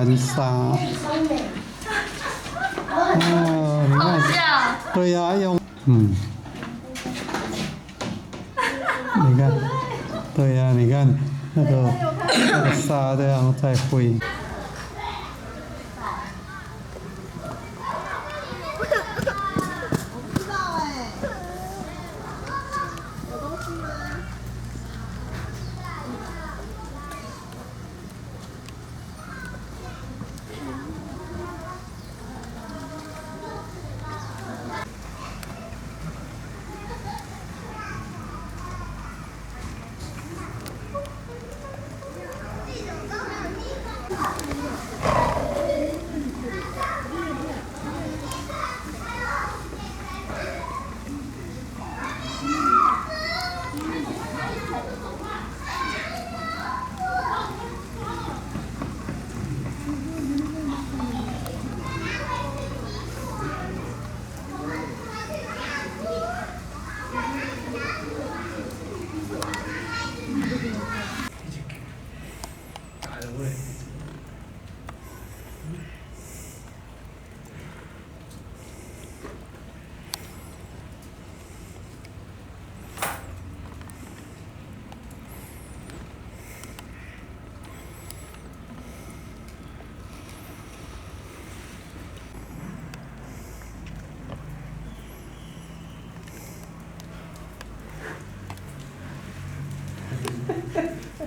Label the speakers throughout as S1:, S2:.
S1: 蓝沙。哦，你看，对呀、用你看，对呀、你看那个沙这样在飞。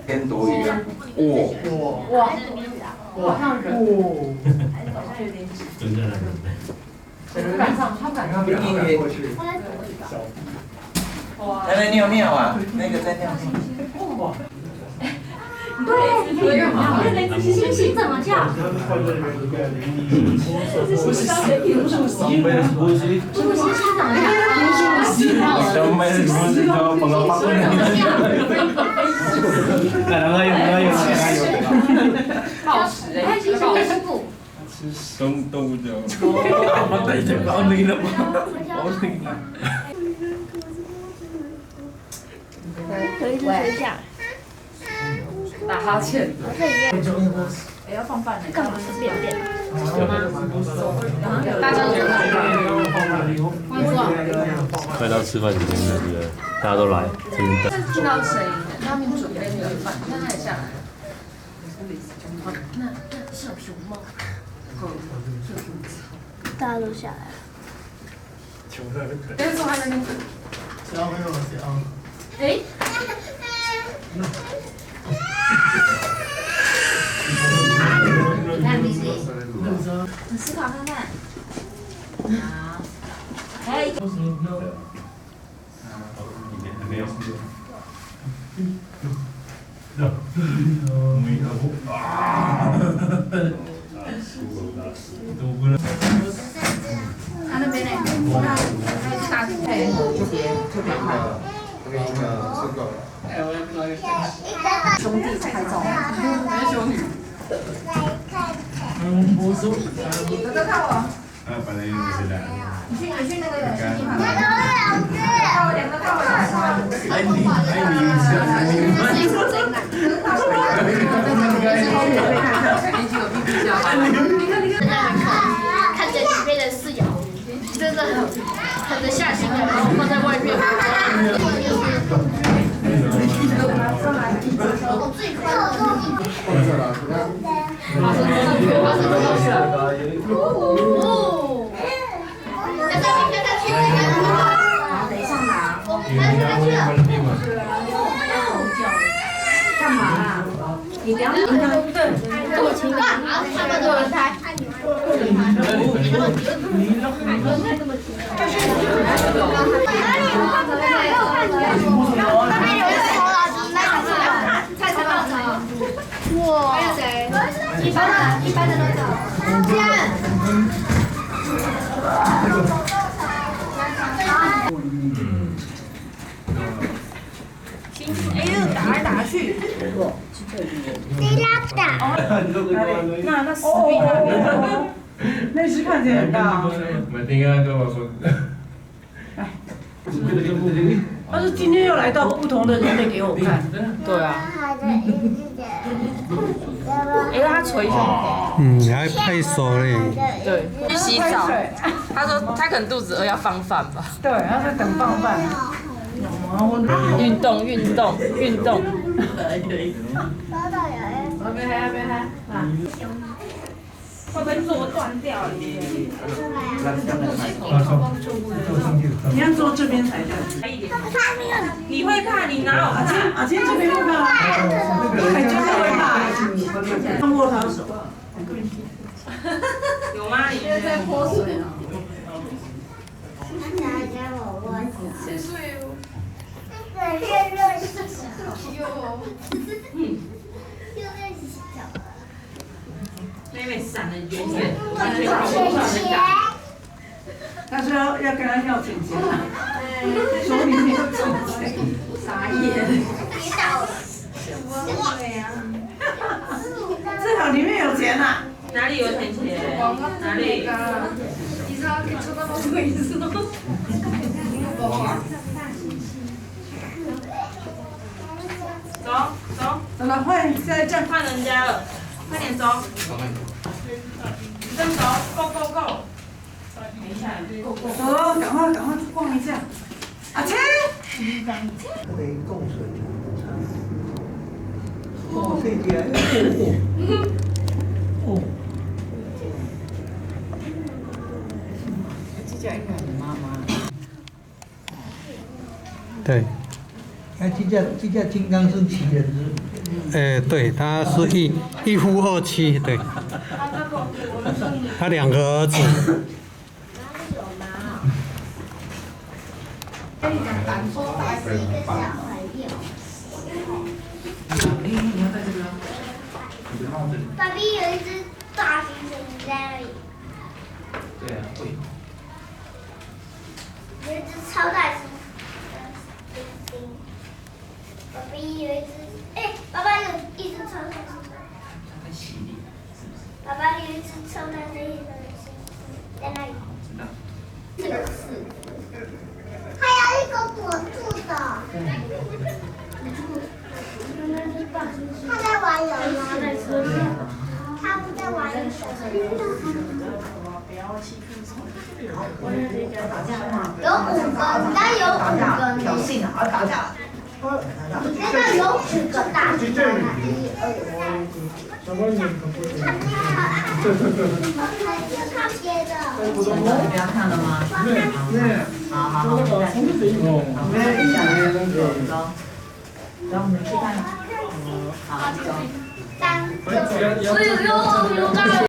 S2: 偏多余啊！
S3: 哇，好像人，好像有点挤。
S4: 真的人。
S3: 不敢上，他不敢上。
S2: 过去。奶奶尿尿啊，那个在尿尿。
S3: 对，那只星星怎么叫？不是星星怎么叫？暴食哎，星星师傅。
S4: 动物叫。
S2: 我等一下，我累了吗？我累了。
S5: 可以睡觉。
S3: 打哈欠。哎，要放饭呢。
S5: 干嘛是便便？
S3: 大家有
S4: 快到吃饭时间了，对不对？大家都来，这边等。
S3: 但是听到声音，他们准备那个饭，但他也下来了。那小熊猫，
S5: 大家都下来了。
S3: 但是还在那边。哎。你看弟弟，你思考看看。好。哎。
S4: 没有。
S3: 他那边呢？还有大腿，特别快。兄弟拍照，跟兄弟。哥哥看我。
S4: 本来就是的。
S3: 你去那个星星旁边。看我两个，看我两个。
S2: 爱你，
S3: 你说真的？已经有屁屁笑。
S5: 看着里面的视角，真的很得下心的，然后放在外面。我最快
S3: 等一下拿。
S5: 干嘛啦？你不要对，这么轻啊！他们轮胎，那边有一个头老师，菜菜棒子。哇！还有谁？一般的都走。这样。
S3: 哎呦，打来打去。
S5: 你拉打。
S3: 那死命啊！那只看起来很大。但是今天又来到不同的人类给我看。对啊。因为他捶胸口。
S1: 你还拍手嘞？
S3: 对，去洗澡。他说他可能肚子饿，要放饭吧。
S6: 对，他在等放饭。
S3: 运动，运动，运动。会不会坐断掉了？
S6: 你要坐这边才对。
S3: 你会怕？你哪有怕？
S6: 阿金这边会怕，海军会怕，放过他手。
S3: 有吗？你觉得泼水啊？妹妹闪得远远，完全看不到人家。
S6: 他说要跟他要钱钱，手里面有钱，
S3: 傻眼。
S6: 至少里面有钱呐。
S3: 哪里有钱钱？哪里？走走，
S6: 走了，快，现在这样。
S3: 换人家了，快点走。跟走 ，Go Go Go。
S6: 走了，赶快去逛一下。阿青。哦，这边。哦。
S3: 这叫应该你妈妈。
S1: 对。
S7: 哎，这叫金刚是奇人是？
S1: 对，他是一夫二妻，对。他2个儿子。
S5: 爸比有一只大猩猩在那里，
S2: 对啊，会。
S5: 有一只超大猩猩。爸比有一只，爸爸有一只超大猩猩。爸爸有一只超大猩猩在那里。这个是。还有一个躲住的。他在玩游戏。他不在玩游戏。有5个，你那有5个挑衅啊，打架。你那个有5个大猩猩啊，1、2、3。看别的。
S3: 你不要看了吗？好好好，再见。走，走，我们去看。好，走。
S5: 3个。哎呦，